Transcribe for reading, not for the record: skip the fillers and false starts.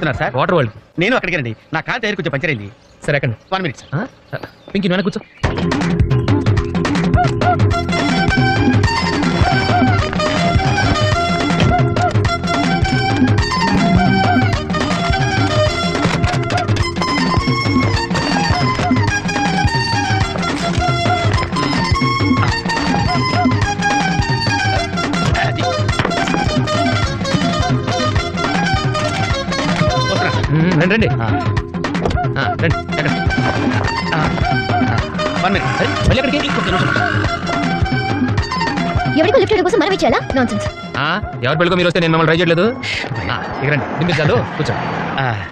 వెళ్తున్నారు sir? Water world. నేను అక్కడికి రండి. నా కార్ టైర్ కొంచెం పంచర్ అయింది. సరే ఎక్కండి. 1 minute సార్. పింకి నువ్వు కూర్చో. అది. వస్తున్నా. రండి రండి. ఆ, రండి ఎక్కండి. 1 minute. సరే మళ్ళీ ఎక్కడికి? ఇంకొక నిమిషం. ఎవరికో లిఫ్ట్ చేయడం కోసం మనం ఇచ్చేయాలా? నాన్సెన్స్. ఎవరు పెళ్ళికో మీరు వస్తే నేను మిమ్మల్ని ట్రై చేయట్లేదు. ఇక రండి దింపించాలు కూర్చో. ఆ,